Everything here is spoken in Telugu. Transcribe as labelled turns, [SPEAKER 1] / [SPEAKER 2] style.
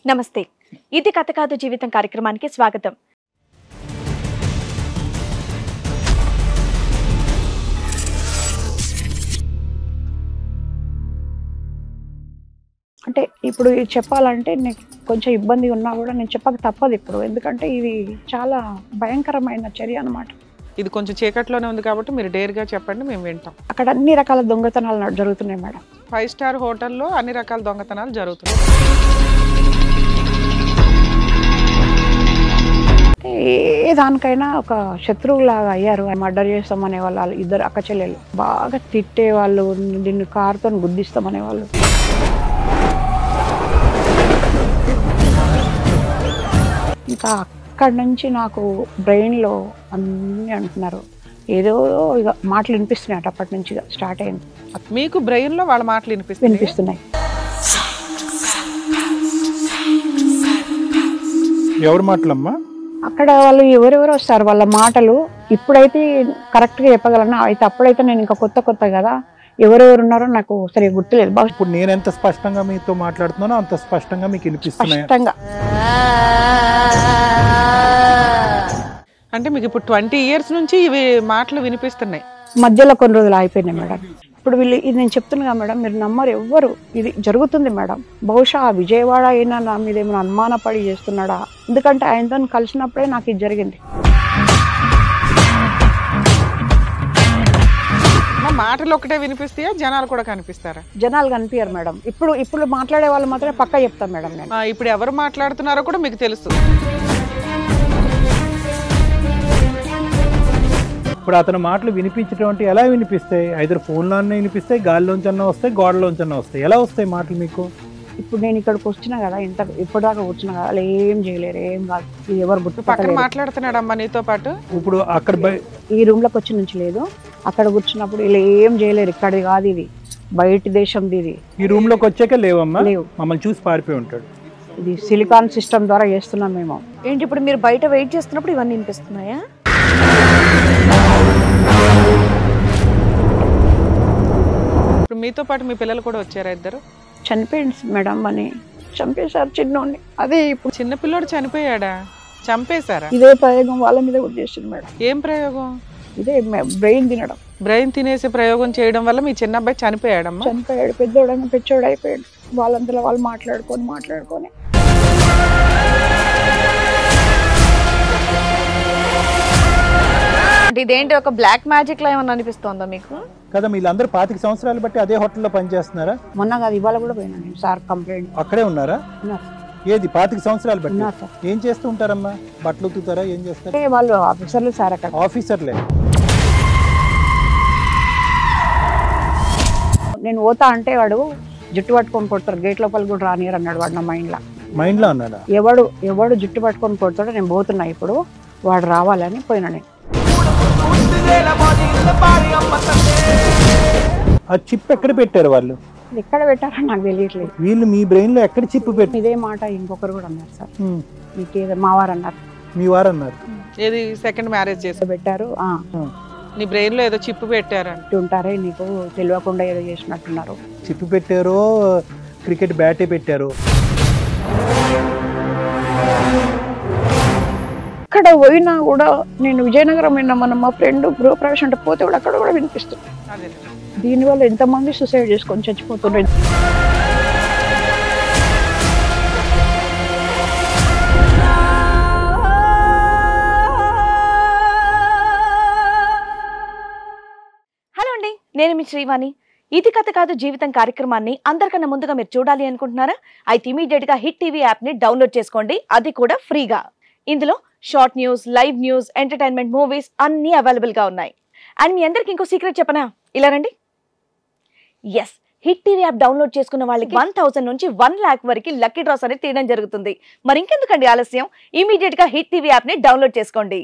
[SPEAKER 1] నమస్తే. ఇది కథ కాదు జీవితం కార్యక్రమానికి స్వాగతం.
[SPEAKER 2] అంటే ఇప్పుడు ఇది చెప్పాలంటే నాకు కొంచెం ఇబ్బంది ఉన్నా కూడా నేను చెప్పక తప్పదు ఇప్పుడు, ఎందుకంటే ఇది చాలా భయంకరమైన చర్య అన్నమాట.
[SPEAKER 3] ఇది కొంచెం చీకట్లోనే ఉంది కాబట్టి మీరు డేర్గా చెప్పండి, మేము వింటాం.
[SPEAKER 2] అక్కడ అన్ని రకాల దొంగతనాలు జరుగుతున్నాయి మేడం.
[SPEAKER 3] 5 స్టార్ హోటల్లో అన్ని రకాల దొంగతనాలు జరుగుతున్నాయి.
[SPEAKER 2] ఏ దానికైనా ఒక శత్రువులాగా అయ్యారు. మర్డర్ చేస్తామనే వాళ్ళు ఇద్దరు అక్క చెల్లెలు బాగా తిట్టేవాళ్ళు, దీన్ని కారుతో గుద్దిస్తామనే వాళ్ళు. ఇంకా అక్కడి నుంచి నాకు బ్రెయిన్లో అన్నీ అంటున్నారు, ఏదో ఇక మాటలు వినిపిస్తున్నాయి. అప్పటి నుంచి స్టార్ట్ అయింది.
[SPEAKER 3] మీకు బ్రెయిన్లో వాళ్ళ మాటలు
[SPEAKER 2] వినిపిస్తున్నాయి.
[SPEAKER 4] ఎవరి మాటలమ్మా?
[SPEAKER 2] అక్కడ వాళ్ళు ఎవరెవరు వస్తారు, వాళ్ళ మాటలు ఇప్పుడైతే కరెక్ట్గా చెప్పగలను. అయితే అప్పుడైతే నేను ఇంకా కొత్త కదా, ఎవరెవరు ఉన్నారో నాకు సరిగ్గా గుర్తులేదు.
[SPEAKER 4] ఇప్పుడు నేను ఎంత స్పష్టంగా మీతో మాట్లాడుతున్నానో అంత స్పష్టంగా మీకు వినిపిస్తున్నాయి.
[SPEAKER 2] స్పష్టంగా
[SPEAKER 3] అంటే మీకు ఇప్పుడు 20 years నుంచి ఇవి మాటలు వినిపిస్తున్నాయి.
[SPEAKER 2] మధ్యలో కొన్ని రోజులు అయిపోయినాయి మేడం. ఇప్పుడు వీళ్ళు ఇది నేను చెప్తున్నా మేడం, మీరు నమ్మరు ఎవ్వరు, ఇది జరుగుతుంది మేడం. బహుశా విజయవాడ అయినా నా మీద ఏమైనా అనుమానపడి చేస్తున్నాడా, ఎందుకంటే ఆయనతో కలిసినప్పుడే నాకు ఇది జరిగింది.
[SPEAKER 3] మాటలు ఒకటే వినిపిస్తాయా, జనాలు కూడా కనిపిస్తారా?
[SPEAKER 2] జనాలు కనిపించారు మేడం. ఇప్పుడు మాట్లాడే వాళ్ళు మాత్రమే పక్కా చెప్తాను మేడం నేను.
[SPEAKER 3] ఇప్పుడు ఎవరు మాట్లాడుతున్నారో కూడా మీకు తెలుసు.
[SPEAKER 4] ఇప్పుడు అతని మాటలు వినిపించడం అంటే ఎలా వినిపిస్తాయి? ఐదర్ ఫోన్లోనే వినిపిస్తాయి, గాలిలోంచన్నా వస్తాయి, గోడలోంచన్నా వస్తాయి. ఎలా వస్తాయి మాటలు మీకు?
[SPEAKER 2] ఇప్పుడు నేను ఇక్కడికి వచ్చినా కదా, ఇప్పటిదాకా వచ్చినా కదా, అలా ఏం చేయలేరు, ఏం కాదు. ఇది ఎవరు గుర్తు
[SPEAKER 3] పక్కన మాట్లాడుతున్నాడమ్మా నీతో పాటు?
[SPEAKER 4] ఇప్పుడు అక్కడ
[SPEAKER 2] ఈ రూమ్ లోకి వచ్చి నుంచి లేదు, అక్కడ కూర్చున్నప్పుడు ఇలా ఏం చేయలేరు. ఇక్కడిది కాదు, ఇది బయట దేశంది. ఇది
[SPEAKER 4] ఈ రూమ్ లోకి వచ్చాక లేవమ్మా,
[SPEAKER 2] లేవు.
[SPEAKER 4] మమ్మల్ని చూసి పారిపోయి ఉంటాడు.
[SPEAKER 2] ఇది సిలికాన్ సిస్టమ్ ద్వారా చేస్తున్నాం మేము.
[SPEAKER 1] ఏంటి ఇప్పుడు మీరు బయట వెయిట్ చేస్తున్నప్పుడు ఇవన్నీ వినిపిస్తున్నాయా?
[SPEAKER 3] ఇప్పుడు మీతో పాటు మీ పిల్లలు కూడా వచ్చారా? ఇద్దరు
[SPEAKER 2] చనిపోయింది మేడం అని చంపేశారు చిన్నోడిని. అదే ఇప్పుడు
[SPEAKER 3] చిన్న పిల్లోడు చనిపోయాడా? చంపేశారా?
[SPEAKER 2] ఇదే ప్రయోగం వాళ్ళ మీద కూడా చేసింది మేడం.
[SPEAKER 3] ఏం ప్రయోగం?
[SPEAKER 2] ఇదే బ్రెయిన్ తినడం.
[SPEAKER 3] బ్రెయిన్ తినేసే ప్రయోగం చేయడం వల్ల మీ చిన్న అబ్బాయి చనిపోయాడమ్మా?
[SPEAKER 2] చనిపోయాడు. పెద్దోడని పెచ్చోడు అయిపోయాడు. వాళ్ళంతలో వాళ్ళు మాట్లాడుకొని
[SPEAKER 1] అంటే ఇదేంటి ఒక బ్లాక్ మ్యాజిక్ లా ఏమన్నా అనిపిస్తోందా మీకు?
[SPEAKER 4] కదా, వీళ్ళందరూ 25 సంవత్సరాలు బట్టి అదే హోటల్లో పనిచేస్తున్నారా?
[SPEAKER 2] మొన్న కాదు, ఇవాళ కూడా పోయినా నేను. Sir complaint.
[SPEAKER 4] అక్కడే ఉన్నారా? ఏది 25 సంవత్సరాలు బట్టి?
[SPEAKER 2] సార్.
[SPEAKER 4] ఏం చేస్తూ ఉంటారమ్మా? బట్టలు ఉతుకుతారా? ఏం చేస్తారు?
[SPEAKER 2] వాళ్ళు ఆఫీసర్లు సార్. అక్కడ
[SPEAKER 4] ఆఫీసర్లే.
[SPEAKER 2] నేను పోతా అంటే వాడు జుట్టు పట్టుకొని కొడతారు, గేట్ లోపల కూడా రానియరు అన్నాడు వాడు. నా మైండ్లో
[SPEAKER 4] అన్నాడా?
[SPEAKER 2] ఎవడు జుట్టు పట్టుకొని కొడతాడో నేను పోతున్నా, ఇప్పుడు వాడు రావాలని పోయినా నేను.
[SPEAKER 4] ఆ చిప్ ఎక్కడ పెట్టారు వాళ్ళు?
[SPEAKER 2] ఎక్కడ పెట్టారో నాకు తెలియట్లేదు.
[SPEAKER 4] వీళ్ళు మీ బ్రెయిన్ లో ఎక్కడ చిప్ పెట్టారు?
[SPEAKER 2] ఇదే మాట ఇంకొకరు కూడా అన్నారు సార్. మీకేదో మావారు అన్నారు.
[SPEAKER 4] మీ వారు అన్నారు.
[SPEAKER 3] ఏది సెకండ్ మ్యారేజ్ చేసి
[SPEAKER 2] పెట్టారు.
[SPEAKER 3] నీ బ్రెయిన్ లో ఏదో చిప్ పెట్టారంట.
[SPEAKER 2] ఉంటారే, నీకు తెలియకుండా ఏదో చేసినట్టున్నారు.
[SPEAKER 4] చిప్ పెట్టారో క్రికెట్ బ్యాటే పెట్టారో.
[SPEAKER 2] అక్కడ పోయినా కూడా నేను విజయనగరం విన్నా, మనం మా ఫ్రెండ్ గృహప్రవేశం అంటే పోతే కూడా అక్కడ కూడా వినిపిస్తుంది. దీనివల్ల ఎంతమంది సూసైడ్ చేసుకొని చచ్చిపోతున్నారు.
[SPEAKER 1] హలో అండి, నేను మీ శ్రీవాణి. ఇది కథ కాదు జీవితం కార్యక్రమాన్ని అందరికన్నా ముందుగా మీరు చూడాలి అనుకుంటున్నారా? అయితే ఇమీడియట్ గా హిట్ టీవీ యాప్ ని డౌన్లోడ్ చేసుకోండి, అది కూడా ఫ్రీగా. ఇందులో short news, live news, entertainment, movies అన్నీ అవైలబుల్ గా ఉన్నాయి. అండ్ మీ అందరికి ఇంకో సీక్రెట్ చెప్పనా? ఇలా రండి. Yes, hit TV app download చేసుకున్న వాళ్ళకి 1000 నుంచి 1 lakh వరకు లక్కీ డ్రాస్ అనేది తీయడం జరుగుతుంది. మరి ఇంకెందుకండి ఆలస్యం, ఇమీడియట్ గా హిట్ టీవీ యాప్ ని డౌన్లోడ్ చేసుకోండి.